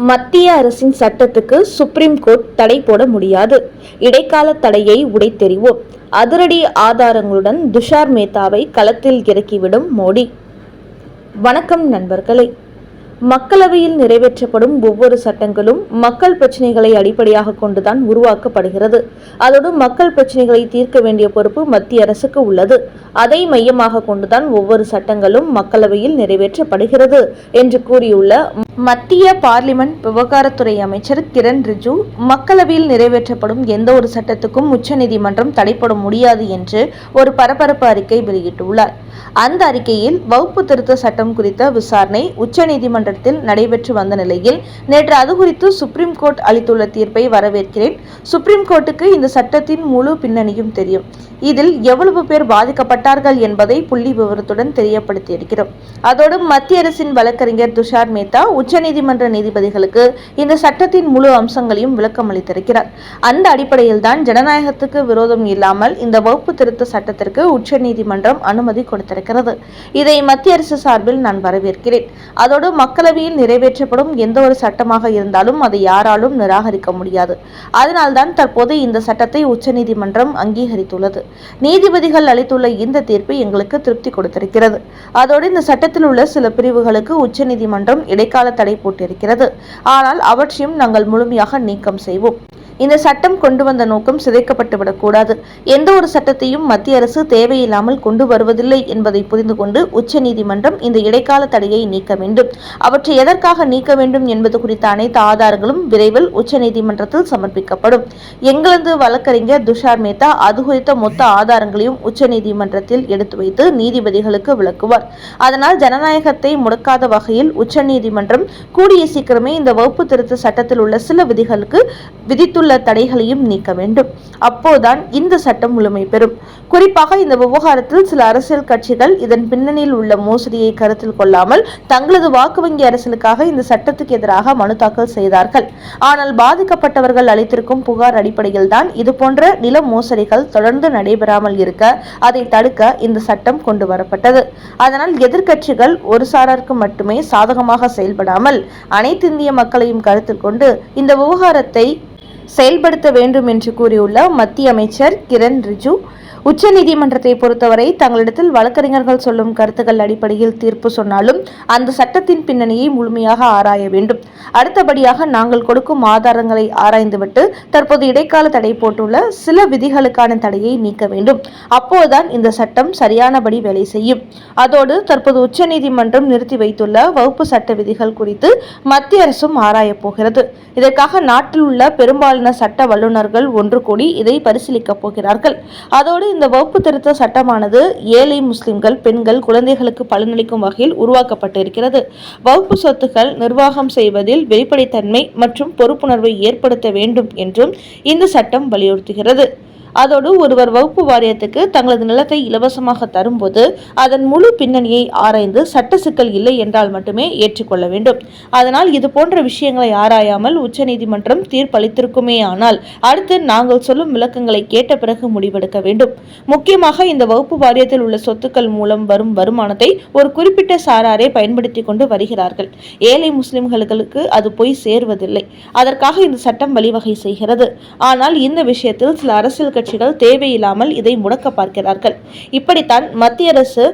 மத்திய அரசின் சட்டத்துக்கு சுப்ரீம் கோர்ட் தடை போட முடியாது. இடைக்கால தடையை உடைத்தெறிவோம். அதிரடி ஆதாரங்களுடன் துஷார் மேத்தாவை களத்தில் இறக்கிவிடும் மோடி. வணக்கம் நண்பர்களே. மக்களவையில் நிறைவேற்றப்படும் ஒவ்வொரு சட்டங்களும் மக்கள் பிரச்சனைகளை அடிப்படையாக கொண்டுதான் உருவாக்கப்படுகிறது. அதோடு மக்கள் பிரச்சனைகளை தீர்க்க வேண்டிய பொறுப்பு மத்திய அரசுக்கு உள்ளது. அதை மையமாக கொண்டுதான் ஒவ்வொரு சட்டங்களும் மக்களவையில் நிறைவேற்றப்படுகிறது என்று கூறியுள்ள மத்திய பார்லிமெண்ட் விவகாரத்துறை அமைச்சர் கிரண் ரிஜிஜு, மக்களவையில் நிறைவேற்றப்படும் எந்த ஒரு சட்டத்துக்கும் உச்சநீதிமன்றம் தடை போட முடியாது என்று ஒரு பரபரப்பு அறிக்கை வெளியிட்டுள்ளார். அந்த அறிக்கையில் வகுப்பு திருத்த சட்டம் குறித்த விசாரணை உச்சநீதிமன்றத்தில் நடைபெற்று வந்த நிலையில் நேற்று அது குறித்து சுப்ரீம் கோர்ட் அளித்துள்ள தீர்ப்பை வரவேற்கிறேன். சுப்ரீம் கோர்ட்டுக்கு இந்த சட்டத்தின் முழு பின்னணியும் தெரியும். இதில் எவ்வளவு பேர் பாதிக்கப்பட்டார்கள் என்பதை புள்ளி விவரத்துடன் தெரியப்படுத்தியிருக்கிறோம். அதோடு மத்திய அரசின் வழக்கறிஞர் துஷார் மேத்தா உச்சநீதிமன்ற நீதிபதிகளுக்கு இந்த சட்டத்தின் முழு அம்சங்களையும் விளக்கம் அளித்திருக்கிறார். அந்த அடிப்படையில் தான் ஜனநாயகத்துக்கு விரோதம் இல்லாமல் இந்த வகுப்பு திருத்த சட்டத்திற்கு உச்சநீதிமன்றம் அனுமதி கொடுத்திருக்கிறது. இதை மத்திய அரசு சார்பில் நான் வரவேற்கிறேன். அதோடு மக்களவையில் நிறைவேற்றப்படும் எந்த ஒரு சட்டமாக இருந்தாலும் அதை யாராலும் நிராகரிக்க முடியாது. அதனால்தான் தற்போது இந்த சட்டத்தை உச்சநீதிமன்றம் அங்கீகரித்துள்ளது. நீதிபதிகள் அளித்துள்ள இந்த தீர்ப்பு எங்களுக்கு திருப்தி கொடுத்திருக்கிறது. அதோடு இந்த சட்டத்தில் உள்ள சில பிரிவுகளுக்கு உச்சநீதிமன்றம் இடைக்கால தடை போட்டிருக்கிறது. ஆனால் அவற்றையும் நாங்கள் முழுமையாக நீக்கம் செய்வோம். இந்த சட்டம் கொண்டு வந்த நோக்கம் சிதைக்கப்பட்டுவிடக் கூடாது. எந்த ஒரு சட்டத்தையும் மத்திய அரசு தேவையில்லாமல் கொண்டு வருவதில்லை என்பதை புரிந்து கொண்டு உச்சநீதிமன்றம் இந்த இடைக்கால தடையை நீக்க வேண்டும். அவற்றை எதற்காக நீக்க வேண்டும் என்பது குறித்த அனைத்து ஆதாரங்களும் விரைவில் உச்சநீதிமன்றத்தில் சமர்ப்பிக்கப்படும். எங்களது வழக்கறிஞர் துஷார் மேத்தா அது குறித்த மொத்த ஆதாரங்களையும் உச்சநீதிமன்றத்தில் எடுத்து வைத்து நீதிபதிகளுக்கு விளக்குவார். அதனால் ஜனநாயகத்தை முடக்காத வகையில் உச்சநீதிமன்றம் கூடிய சீக்கிரமே இந்த வகுப்பு திருத்த சட்டத்தில் உள்ள சில விதிகளுக்கு விதித்துள்ள தடைகளையும் நீக்க வேண்டும். அப்போதுதான் இந்த சட்டம் முழுமை பெறும். குறிப்பாக இந்த விவகாரத்தில் சில அரசியல் கட்சிகள் இதன் பின்னணியில் உள்ள மோசடியை கருத்தில் கொள்ளாமல் தங்களது வாக்கு வங்கி அரசியலுக்காக இந்த சட்டத்துக்கு எதிராக மனு தாக்கல் செய்தார்கள். ஆனால் பாதிக்கப்பட்டவர்கள் அளித்திருக்கும் புகார் அடிப்படையில் தான் இதுபோன்ற நில மோசடிகள் தொடர்ந்து நடைபெறாமல் இருக்க அதை தடுக்க இந்த சட்டம் கொண்டு வரப்பட்டது. அதனால் எதிர்க்கட்சிகள் ஒரு சாராருக்கு மட்டுமே சாதகமாக செயல்படாமல் அனைத்து இந்திய மக்களையும் கருத்தில் கொண்டு இந்த விவகாரத்தை செயல்படுத்த வேண்டும் என்று கூறியுள்ள மத்திய அமைச்சர் கிரண் ரிஜிஜு, உச்சநீதிமன்றத்தை பொறுத்தவரை தங்களிடத்தில் வழக்கறிஞர்கள் சொல்லும் கருத்துக்கள் அடிப்படையில் தீர்ப்பு சொன்னாலும் அந்த சட்டத்தின் பின்னணியை முழுமையாக ஆராய வேண்டும். அடுத்தபடியாக நாங்கள் கொடுக்கும் ஆதாரங்களை ஆராய்ந்துவிட்டு தற்போது இடைக்கால தடை போட்டுள்ள சில விதிகளுக்கான தடையை நீக்க வேண்டும். அப்போதுதான் இந்த சட்டம் சரியானபடி வேலை செய்யும். அதோடு தற்போது உச்சநீதிமன்றம் நிறுத்தி வைத்துள்ள வகுப்பு சட்ட விதிகள் குறித்து மத்திய அரசும் ஆராயப் போகிறது. இதற்காக நாட்டில் உள்ள பெரும்பாலான சட்ட வல்லுநர்கள் ஒன்று கூடி இதை பரிசீலிக்கப் போகிறார்கள். அதோடு இந்த வகுப்பு திருத்த சட்டமானது ஏழை முஸ்லிம்கள், பெண்கள், குழந்தைகளுக்கு பலனளிக்கும் வகையில் உருவாக்கப்பட்டிருக்கிறது. வகுப்பு சொத்துக்கள் நிர்வாகம் செய்வதில் வெளிப்படைத்தன்மை மற்றும் பொறுப்புணர்வை ஏற்படுத்த வேண்டும் என்றும் இந்த சட்டம் வலியுறுத்துகிறது. அதோடு ஒருவர் வகுப்பு வாரியத்துக்கு தங்களது நிலத்தை இலவசமாக தரும்போது அதன் முழு பின்னணியை ஆராய்ந்து சட்ட சிக்கல் இல்லை என்றால் மட்டுமே ஏற்றுக்கொள்ள வேண்டும். அதனால் இது போன்ற விஷயங்களை ஆராயாமல் உச்சநீதிமன்றம் தீர்ப்பளித்திருக்குமே ஆனால் அடுத்து நாங்கள் சொல்லும் விளக்கங்களை கேட்ட பிறகு முடிவெடுக்க வேண்டும். முக்கியமாக இந்த வகுப்பு வாரியத்தில் உள்ள சொத்துக்கள் மூலம் வரும் வருமானத்தை ஒரு குறிப்பிட்ட சாராரே பயன்படுத்தி கொண்டு வருகிறார்கள். ஏழை முஸ்லிம்களுக்கு அது போய் சேருவதில்லை. அதற்காக இந்த சட்டம் வழிவகை செய்கிறது. ஆனால் இந்த விஷயத்தில் சில அரசியல் கட்சிகள் தேவையில்லாமல் இதை முடக்க பார்க்கிறார்கள். இப்படித்தான் மத்திய அரசு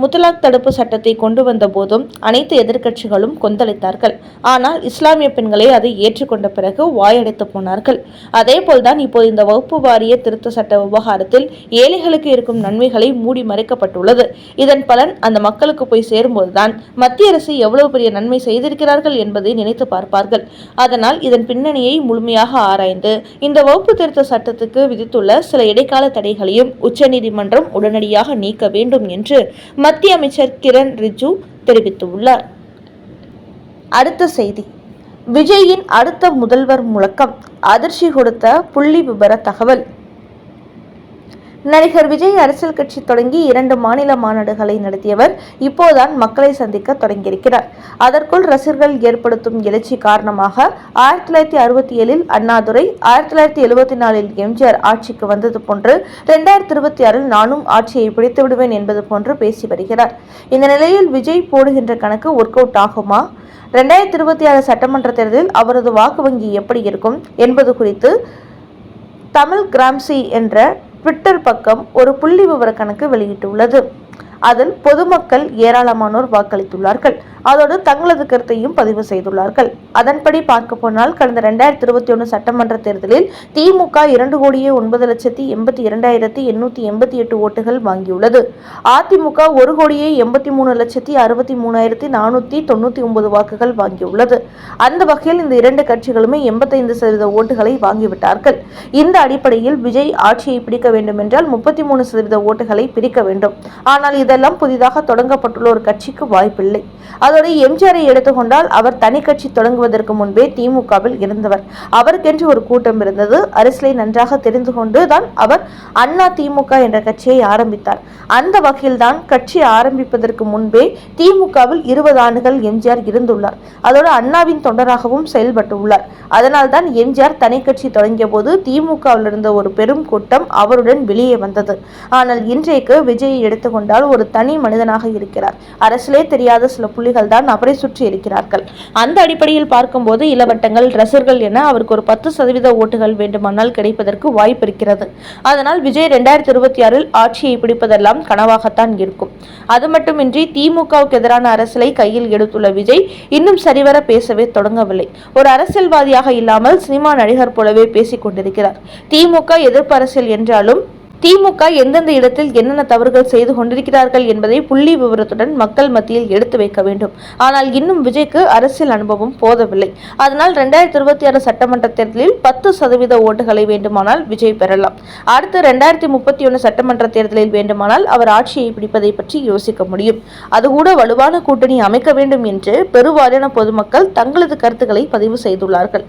முத்தலாக் தடுப்பு சட்டத்தை கொண்டு வந்த போதும் அனைத்து எதிர்க்கட்சிகளும் கொந்தளித்தார்கள். ஆனால் இஸ்லாமிய பெண்களை அதை ஏற்றுக்கொண்ட பிறகு வாயடைத்து போனார்கள். அதே போல்தான் இப்போது இந்த வகுப்பு வாரிய திருத்த சட்ட விவகாரத்தில் ஏழைகளுக்கு இருக்கும் நன்மைகளை மூடி மறைக்கப்பட்டுள்ளது. இதன் பலன் அந்த மக்களுக்கு போய் சேரும்போதுதான் மத்திய அரசு எவ்வளவு பெரிய நன்மை செய்திருக்கிறார்கள் என்பதை நினைத்து பார்ப்பார்கள். அதனால் இதன் பின்னணியை முழுமையாக ஆராய்ந்து இந்த வகுப்பு திருத்த சட்டத்துக்கு விதித்துள்ள சில இடைக்கால தடைகளையும் உச்சநீதிமன்றம் உடனடியாக நீக்க வேண்டும் என்று மத்திய அமைச்சர் கிரண் ரிஜிஜு தெரிவித்துள்ளார். அடுத்த செய்தி, விஜயின் அடுத்த முதல்வர் முழக்கம் அதிர்ச்சி கொடுத்த புள்ளி விபர தகவல். நடிகர் விஜய் அரசியல் கட்சி தொடங்கி 2 மாநில மாநாடுகளை நடத்தியவர் இப்போதுதான் மக்களை சந்திக்க தொடங்கியிருக்கிறார். அதற்குள் ரசிகர்கள் ஏற்படுத்தும் எழுச்சி காரணமாக 1967இல் அண்ணாதுரை, 1974இல் எம்ஜிஆர் ஆட்சிக்கு வந்தது போன்று 2026இல் நானும் ஆட்சியை பிடித்து விடுவேன் என்பது போன்று பேசி வருகிறார். இந்த நிலையில் விஜய் போடுகின்ற கணக்கு ஒர்க் அவுட் ஆகுமா? 2026 சட்டமன்ற தேர்தலில் அவரது வாக்கு வங்கி எப்படி இருக்கும் என்பது குறித்து தமிழ் கிராம்சி என்ற ட்விட்டர் பக்கம் ஒரு புள்ளி விவர கணக்கு வெளியிட்டுள்ளது. அதில் பொதுமக்கள் ஏராளமானோர் வாக்களித்துள்ளார்கள். அதோடு தங்களது கருத்தையும் பதிவு செய்துள்ளார்கள். அதன்படி பார்க்க போனால் கடந்த 2021 சட்டமன்ற தேர்தலில் திமுக 2,82,82,888 ஓட்டுகள் வாங்கியுள்ளது. அதிமுக 1,83,63,499 வாக்குகள் வாங்கியுள்ளது. அந்த வகையில் இந்த 2 கட்சிகளுமே 85% ஓட்டுகளை வாங்கிவிட்டார்கள். இந்த அடிப்படையில் விஜய் ஆட்சியை பிடிக்க வேண்டும் என்றால் 33% ஓட்டுகளை பிரிக்க வேண்டும். ஆனால் இதெல்லாம் புதிதாக தொடங்கப்பட்டுள்ள ஒரு கட்சிக்கு வாய்ப்பில்லை. அதோடு எம்ஜிஆரை எடுத்துக்கொண்டால் அவர் தனி கட்சி தொடங்குவதற்கு முன்பே திமுகவில் இருந்தவர். அவருக்கென்று ஒரு கூட்டம் இருந்தது. அரசியலை நன்றாக தெரிந்து கொண்டு தான் அவர் அண்ணா திமுக என்ற கட்சியை ஆரம்பித்தார். அந்த வகையில் தான் கட்சி ஆரம்பிப்பதற்கு முன்பே திமுகவில் 20 ஆண்டுகள் எம்ஜிஆர் இருந்துள்ளார். அதோடு அண்ணாவின் தொண்டராகவும் செயல்பட்டு உள்ளார். அதனால் தான் எம்ஜிஆர் தனி கட்சி தொடங்கிய போது திமுகவில் இருந்த ஒரு பெரும் கூட்டம் அவருடன் வெளியே வந்தது. ஆனால் இன்றைக்கு விஜயை எடுத்துக்கொண்டால் ஒரு தனி மனிதனாக இருக்கிறார். அரசியலே தெரியாத சில புள்ளிகள் தான் அவரை சுற்றி இருக்கிறார்கள். அந்த அடிப்படையில் பார்க்கும்போது இளவட்டங்கள், ரசிகர்கள் என அவருக்கு ஒரு 10% ஓட்டுகள் வேண்டுமானால் கிடைப்பதற்கு வாய்ப்பு இருக்கிறது. அதனால் விஜய் 2026இல் ஆட்சியை பிடிப்பதெல்லாம் கனவாகத்தான் இருக்கும். அது மட்டுமின்றி திமுகவுக்கு எதிரான அரசியலை கையில் எடுத்துள்ள விஜய் இன்னும் சரிவர பேசவே தொடங்கவில்லை. ஒரு அரசியல்வாதியாக இல்லாமல் சினிமா நடிகர் போலவே பேசிக் கொண்டிருக்கிறார். திமுக எதிர்ப்பு அரசியல் என்றாலும் திமுக எந்தெந்த இடத்தில் என்னென்ன தவறுகள் செய்து கொண்டிருக்கிறார்கள் என்பதை புள்ளி விவரத்துடன் மக்கள் மத்தியில் எடுத்து வைக்க வேண்டும். ஆனால் இன்னும் விஜய்க்கு அரசியல் அனுபவம் போதவில்லை. அதனால் 2026 சட்டமன்ற தேர்தலில் 10% ஓட்டுகளை வேண்டுமானால் விஜய் பெறலாம். அடுத்து 2031 சட்டமன்ற தேர்தலில் வேண்டுமானால் அவர் ஆட்சியை பிடிப்பதை பற்றி யோசிக்க முடியும். அதுகூட வலுவான கூட்டணி அமைக்க வேண்டும் என்று பெருவாரியான பொதுமக்கள் தங்களது கருத்துக்களை பதிவு செய்துள்ளார்கள்.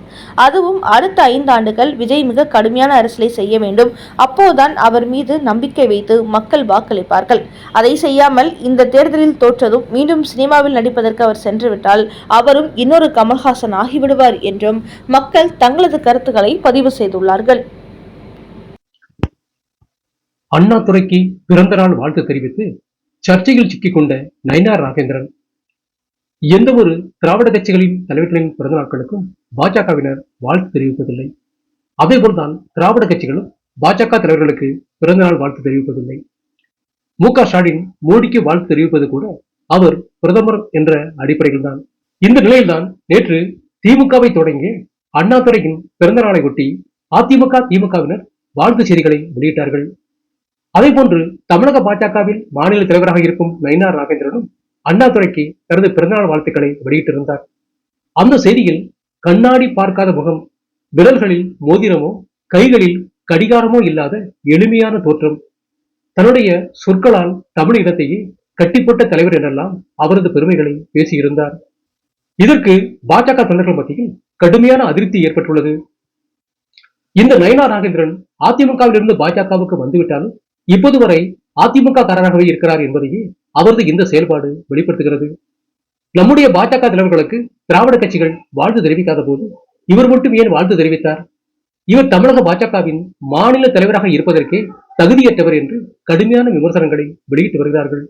அதுவும் அடுத்த 5 ஆண்டுகள் விஜய் மிக கடுமையான அரசியலை செய்ய வேண்டும். அப்போதுதான் அவர் மீது நம்பிக்கை வைத்து மக்கள் வாக்களிப்பார்கள். அதை செய்யாமல் இந்த தேர்தலில் தோற்றதும் மீண்டும் சினிமாவில் நடிப்பதற்கு அவர் சென்றுவிட்டால் அவரும் இன்னொரு கமல்ஹாசன் ஆகிவிடுவார் என்றும் மக்கள் தங்களது கருத்துக்களை பதிவு செய்துள்ளார்கள். அண்ணாதுரைக்கு பிறந்த நாள் வாழ்த்து தெரிவித்து சர்ச்சையில் சிக்கிக் கொண்ட நயினார் நாகேந்திரன். எந்த ஒரு திராவிட கட்சிகளின் தலைவர்களின் பிறந்த நாட்களுக்கும் பாஜகவினர் வாழ்த்து தெரிவிப்பதில்லை. அதேபோல்தான் திராவிட கட்சிகளும் பாஜக தலைவர்களுக்கு பிறந்தநாள் வாழ்த்து தெரிவிப்பதில்லை. மு.க. ஸ்டாலின் மோடிக்கு வாழ்த்து தெரிவிப்பது கூட அவர் பிரதமர் என்ற அடிப்படையில் தான். இந்த நிலையில்தான் நேற்று திமுகவை தொடங்கி அண்ணாதுரையின் பிறந்த நாளை ஒட்டி அதிமுக, திமுகவினர் வாழ்த்து செய்திகளை வெளியிட்டார்கள். அதேபோன்று தமிழக பாஜகவில் மாநில தலைவராக இருக்கும் நயினார் நாகேந்திரனும் அண்ணாதுரைக்கு தனது பிறந்தநாள் வாழ்த்துக்களை வெளியிட்டிருந்தார். அந்த செய்தியில் கண்ணாடி பார்க்காத முகம், விரல்களில் மோதிரமோ கைகளில் கடிகாரமோ இல்லாத எளிமையான தோற்றம், தன்னுடைய சொற்களால் தமிழ் இனத்தையே கட்டிப்போட்ட தலைவர் என்றெல்லாம் அவரது பெருமைகளை பேசியிருந்தார். இதற்கு பாஜக தொண்டர்கள் மத்தியில் கடுமையான அதிருப்தி ஏற்பட்டுள்ளது. இந்த நயினார் நாகேந்திரன் அதிமுகவில் இருந்து பாஜகவுக்கு வந்துவிட்டாலும் இப்போது வரை அதிமுக காரராகவே இருக்கிறார் என்பதையே அவரது இந்த செயல்பாடு வெளிப்படுத்துகிறது. நம்முடைய பாஜக தலைவர்களுக்கு திராவிட கட்சிகள் வாழ்த்து தெரிவிக்காத போது இவர் மட்டும் ஏன் வாழ்த்து தெரிவித்தார்? இவர் தமிழக பாஜகவின் மாநில தலைவராக இருப்பதற்கே தகுதியற்றவர் என்று கடுமையான விமர்சனங்களை வெளியிட்டு வருகிறார்கள்.